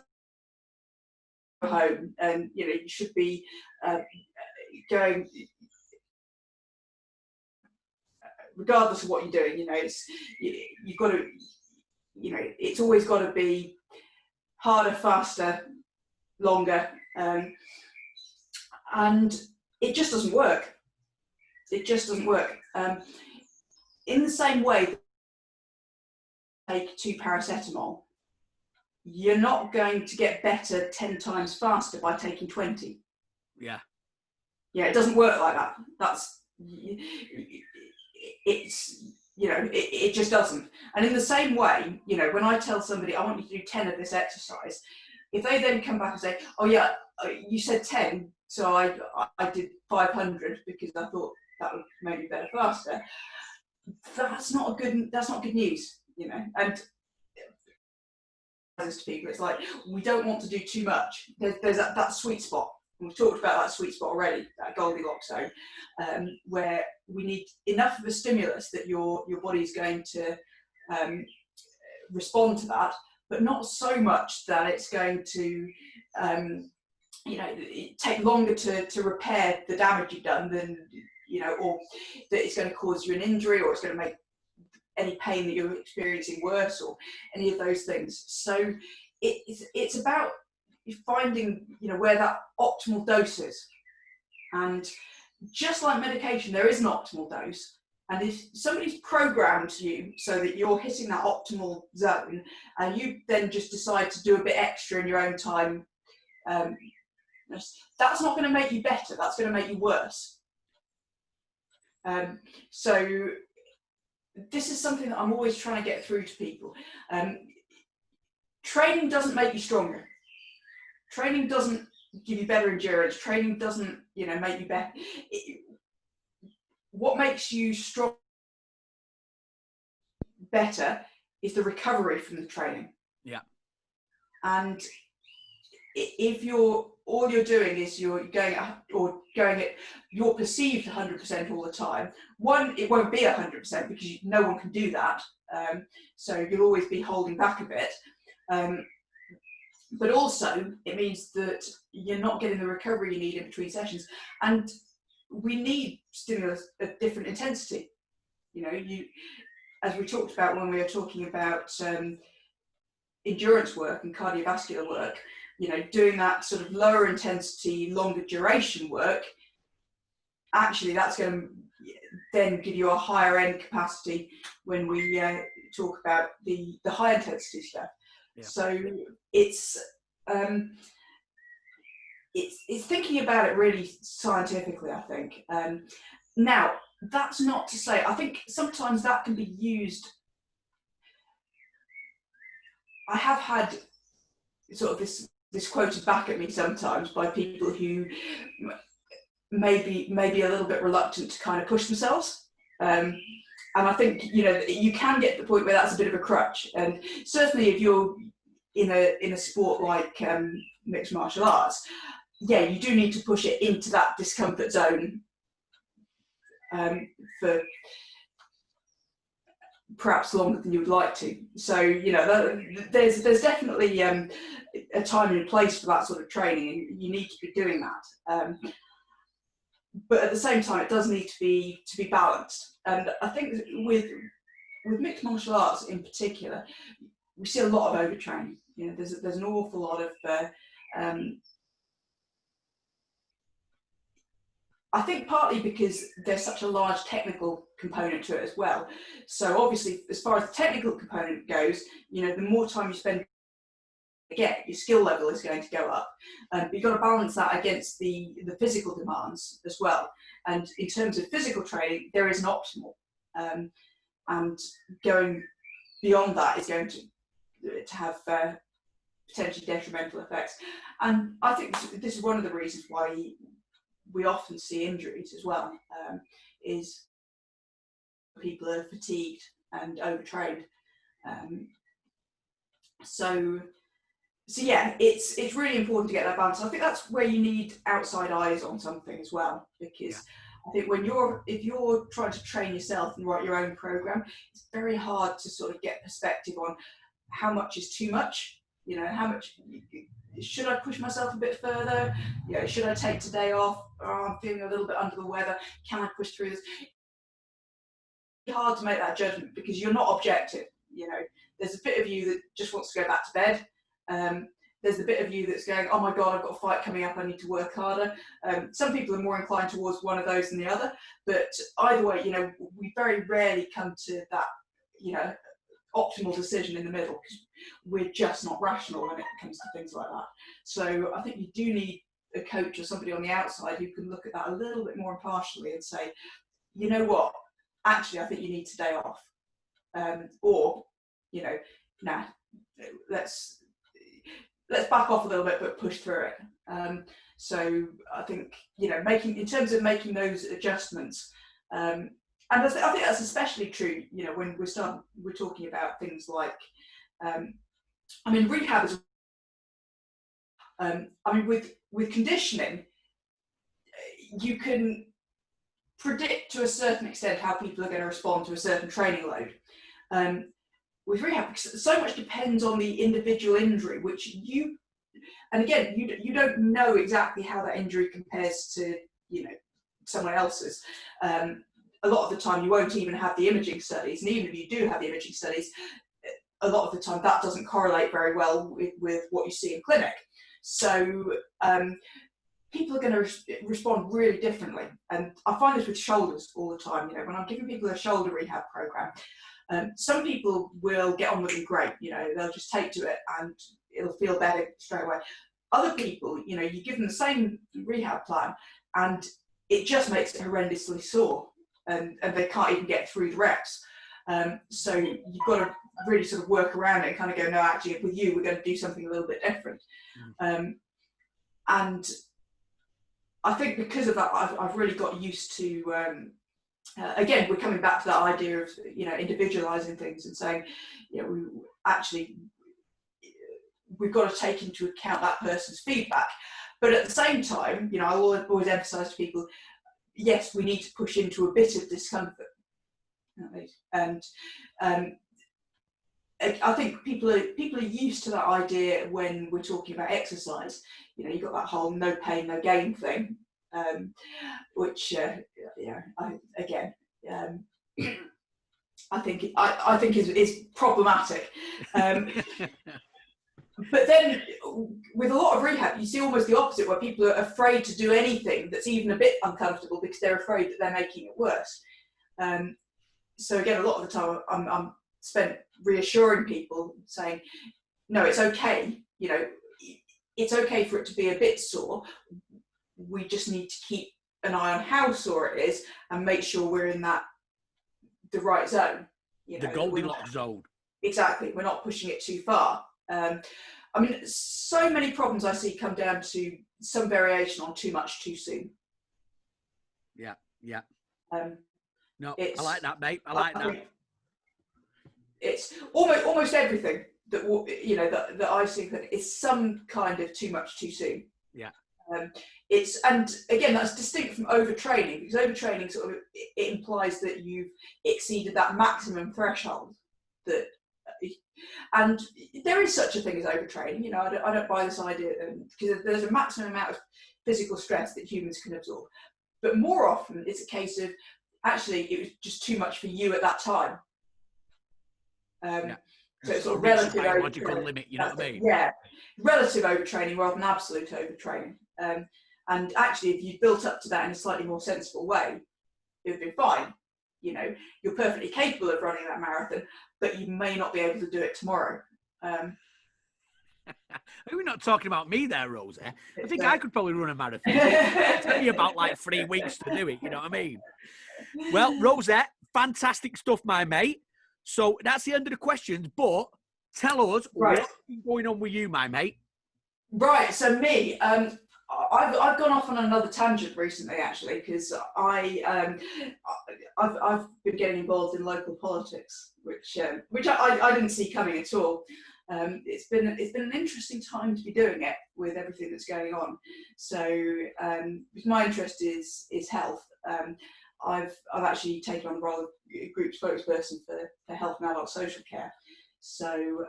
home, and you should be going. Regardless of what you're doing, you've got to, it's always got to be harder, faster, longer, and it just doesn't work. In the same way, take 2 paracetamol, you're not going to get better 10 times faster by taking 20. Yeah, it doesn't work like that. It just doesn't. And in the same way, when I tell somebody I want you to do 10 of this exercise, if they then come back and say, oh yeah, you said 10, so I did 500 because I thought that would make me better faster, that's not good news, and to people, it's like, we don't want to do too much. There's that sweet spot. We've talked about that sweet spot already, that Goldilocks zone, where we need enough of a stimulus that your body's going to respond to that, but not so much that it's going to take longer to repair the damage you've done than, or that it's going to cause you an injury, or it's going to make any pain that you're experiencing worse, or any of those things. So it's about finding where that optimal dose is, and just like medication, there is an optimal dose, and if somebody's programmed you so that you're hitting that optimal zone and you then just decide to do a bit extra in your own time, that's not going to make you better, that's going to make you worse. So this is something that I'm always trying to get through to people. Training doesn't make you stronger. Training doesn't give you better endurance. Training doesn't, make you better. What makes you strong better is the recovery from the training. Yeah. And if all you're doing is you're going at your perceived 100% all the time, one, it won't be 100% because no one can do that. So you'll always be holding back a bit. But also it means that you're not getting the recovery you need in between sessions. And we need stimulus at different intensity. As we talked about when we were talking about endurance work and cardiovascular work, doing that sort of lower intensity, longer duration work, actually that's going to then give you a higher end capacity when we talk about the high intensity stuff. Yeah. So it's thinking about it really scientifically, I think. Now, that's not to say, I think sometimes that can be used. I have had sort of this quoted back at me sometimes by people who maybe a little bit reluctant to kind of push themselves. And I think, you can get to the point where that's a bit of a crutch. And certainly if you're in a sport like mixed martial arts, yeah, you do need to push it into that discomfort zone for perhaps longer than you would like to. So, there's definitely a time and place for that sort of training, and you need to be doing that. But at the same time, it does need to be balanced. And I think with mixed martial arts in particular, we see a lot of overtraining. There's an awful lot of I think partly because there's such a large technical component to it as well. So obviously, as far as the technical component goes, the more time you spend, again, your skill level is going to go up. But you've got to balance that against the physical demands as well. And in terms of physical training, there is an optimal. And going beyond that is going to have potentially detrimental effects. And I think this is one of the reasons why we often see injuries as well, is people are fatigued and overtrained. So yeah, it's really important to get that balance. I think that's where you need outside eyes on something as well, because I think if you're trying to train yourself and write your own program, it's very hard to sort of get perspective on how much is too much. How much should I push myself a bit further? Should I take today off? Oh, I'm feeling a little bit under the weather. Can I push through this? It's hard to make that judgment because you're not objective. There's a bit of you that just wants to go back to bed. There's a bit of you that's going, oh my God, I've got a fight coming up. I need to work harder. Some people are more inclined towards one of those than the other. But either way, we very rarely come to that, optimal decision in the middle, because we're just not rational when it comes to things like that. So I think you do need a coach or somebody on the outside who can look at that a little bit more impartially and say, you know what, actually I think you need today off, or nah, let's back off a little bit but push through it. So I think in terms of making those adjustments, and I think that's especially true, when we're talking about things like, rehab is, with conditioning, you can predict to a certain extent how people are going to respond to a certain training load. With rehab, so much depends on the individual injury, and again, you don't know exactly how that injury compares to, someone else's. A lot of the time you won't even have the imaging studies, and even if you do have the imaging studies, a lot of the time that doesn't correlate very well with what you see in clinic. So people are going to respond really differently. And I find this with shoulders all the time. When I'm giving people a shoulder rehab program, some people will get on with it great. They'll just take to it and it'll feel better straight away. Other people, you give them the same rehab plan and it just makes it horrendously sore. And they can't even get through the reps. So you've got to really sort of work around it and kind of go, no, actually, with you, we're going to do something a little bit different. And and I think because of that, I've really got used to, again, we're coming back to that idea of, individualizing things and saying, we've got to take into account that person's feedback. But at the same time, I always emphasize to people, yes, we need to push into a bit of discomfort. And I think people are used to that idea when we're talking about exercise. You've got that whole no pain, no gain thing, which, I think is problematic. But then with a lot of rehab, you see almost the opposite, where people are afraid to do anything that's even a bit uncomfortable because they're afraid that they're making it worse. So again, a lot of the time I'm spent reassuring people, saying, no, it's okay. It's okay for it to be a bit sore. We just need to keep an eye on how sore it is and make sure we're in the right zone. The Goldilocks zone. Exactly. We're not pushing it too far. So many problems I see come down to some variation on too much too soon. Yeah. No, I like that, mate. I like that. It's almost everything that I see that is some kind of too much too soon. Yeah. And again, that's distinct from overtraining, because overtraining sort of it implies that you've exceeded that maximum threshold. And there is such a thing as overtraining. I don't buy this idea, because there's a maximum amount of physical stress that humans can absorb. But more often, it's a case of actually it was just too much for you at that time. So it's a relative biological limit, you know what I mean? Yeah, relative overtraining rather than absolute overtraining. And actually, if you built up to that in a slightly more sensible way, it would be fine. You're perfectly capable of running that marathon, but you may not be able to do it tomorrow. We're not talking about me there, Rosie. I think I could probably run a marathon. It took me about 3 weeks to do it, you know what I mean? Well, Rosie, fantastic stuff, my mate. So that's the end of the questions, but tell us what's going on with you, my mate. Right, so me, I've gone off on another tangent recently, actually, because I've been getting involved in local politics, which I didn't see coming at all. It's been an interesting time to be doing it with everything that's going on. So my interest is health. I've actually taken on the role of group spokesperson for health and adult social care. So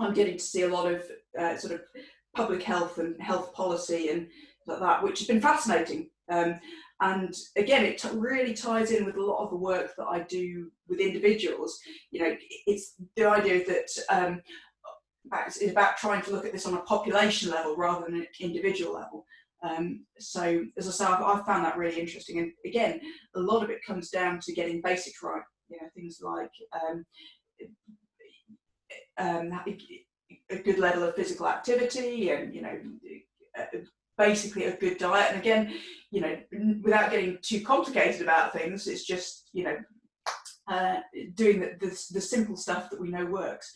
I'm getting to see a lot of sort of public health and health policy and like that, which has been fascinating. And again, it really ties in with a lot of the work that I do with individuals. It's the idea that it's about trying to look at this on a population level rather than an individual level. So as I say, I've found that really interesting. And again, a lot of it comes down to getting basics right. Things like a good level of physical activity and, basically a good diet. And again, without getting too complicated about things, it's just, doing the simple stuff that we know works.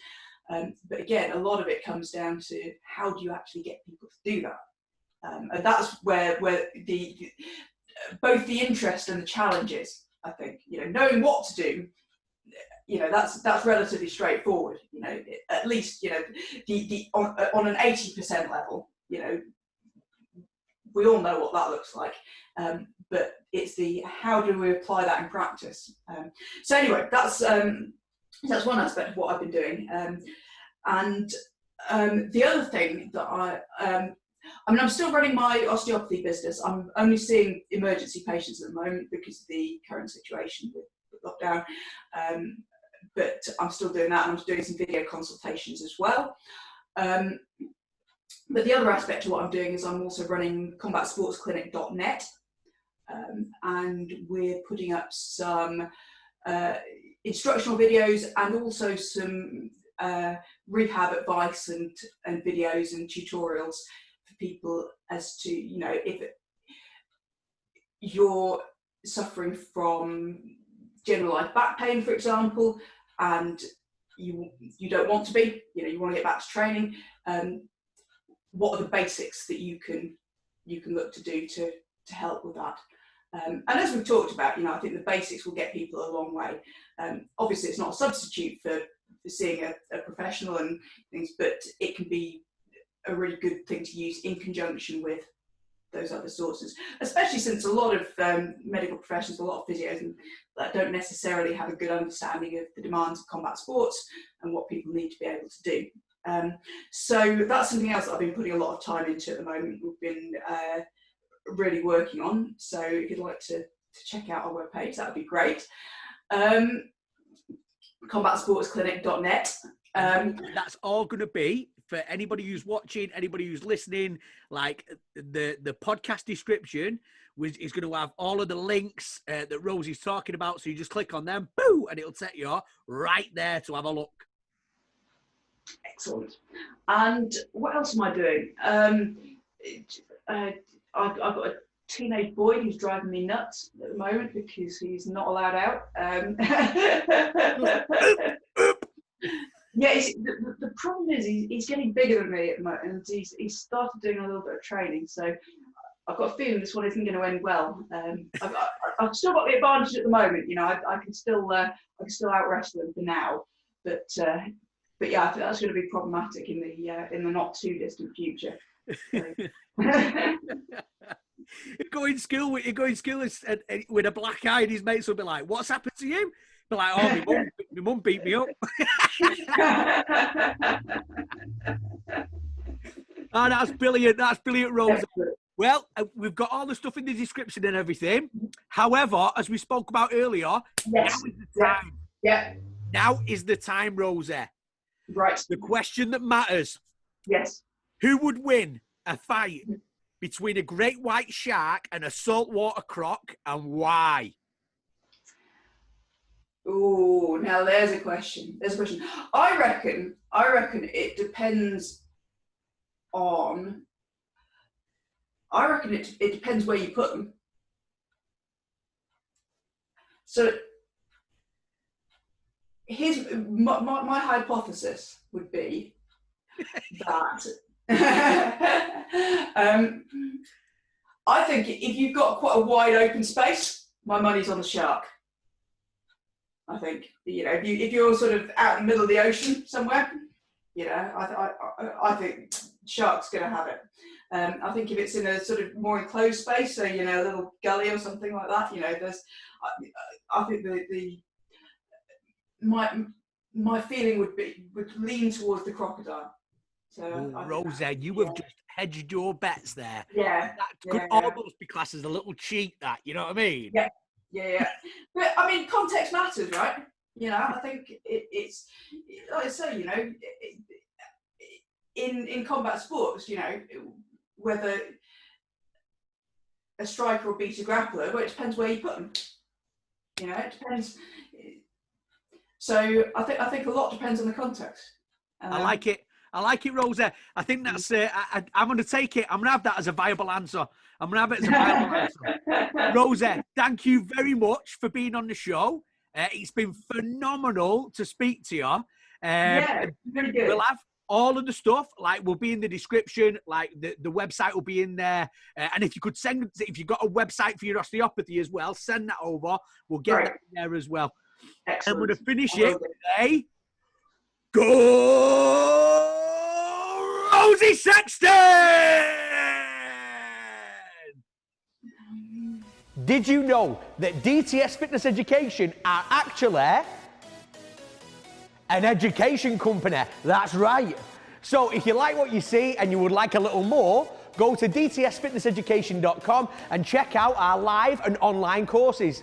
But again, a lot of it comes down to how do you actually get people to do that? And that's where the both the interest and the challenge is, I think. Knowing what to do, that's relatively straightforward. At least on an 80% level, we all know what that looks like. But it's the how do we apply that in practice. So anyway, that's one aspect of what I've been doing. And the other thing that I'm still running my osteopathy business. I'm only seeing emergency patients at the moment because of the current situation with lockdown. But I'm still doing that, and I'm doing some video consultations as well. But the other aspect of what I'm doing is I'm also running combatsportsclinic.net, and we're putting up some instructional videos and also some rehab advice and videos and tutorials for people as to, if you're suffering from generalized back pain, for example, and you don't want to be, you want to get back to training, what are the basics that you can look to do to help with that. And as we've talked about, I think the basics will get people a long way. Obviously, it's not a substitute for seeing a professional and things, but it can be a really good thing to use in conjunction with those other sources, especially since a lot of medical professionals, a lot of physios, that don't necessarily have a good understanding of the demands of combat sports and what people need to be able to do. So that's something else that I've been putting a lot of time into at the moment. We've been really working on. So if you'd like to check out our webpage, that would be great. combatsportsclinic.net. That's all going to be for anybody who's watching, anybody who's listening. Like the podcast description is going to have all of the links that Rosie's talking about. So you just click on them, boo, and it'll take you right there to have a look. Excellent. And what else am I doing? I've got a teenage boy who's driving me nuts at the moment because he's not allowed out. Yeah, the problem is he's getting bigger than me at the moment, and he's started doing a little bit of training. So I've got a feeling this one isn't going to end well. I've still got the advantage at the moment. I can still out wrestle him for now, but yeah, I think that's going to be problematic in the not too distant future. Going to school with a black eye, and his mates will be like, "What's happened to you?" Be like, "Oh, my mum beat me up." Oh, that's brilliant. That's brilliant, Rosa. Well, we've got all the stuff in the description and everything. However, as we spoke about earlier, yes. Now is the time. Yeah. Now is the time, Rosa. Right. The question that matters. Yes. Who would win a fight between a great white shark and a saltwater croc, and why? Oh, now there's a question. I reckon it depends on. I reckon it depends where you put them. So here's my hypothesis would be that I think if you've got quite a wide open space, my money's on the shark. I think if you're sort of out in the middle of the ocean somewhere, I think shark's going to have it. I think if it's in a sort of more enclosed space, so a little gully or something like that, I think my feeling would lean towards the crocodile. So Rosa, you have just hedged your bets there. Yeah, that could almost be classed as a little cheat. That, you know what I mean? Yeah. But I mean, context matters, right? I think it's like I say, in combat sports, whether a striker will beat a grappler, but it depends where you put them. It depends. So I think a lot depends on the context. I like it, Rosa. I think that's. I'm going to take it. I'm going to have that as a viable answer. I'm going to have it as a viable answer. Rosa, thank you very much for being on the show. It's been phenomenal to speak to you. Really good. We'll have all of the stuff, will be in the description, the website will be in there. And if you could if you've got a website for your osteopathy as well, send that over. We'll get that in there as well. Excellent. And we're going to finish it with a go Rosi Sexton! Did you know that DTS Fitness Education are actually an education company? That's right. So if you like what you see and you would like a little more, go to dtsfitnesseducation.com and check out our live and online courses.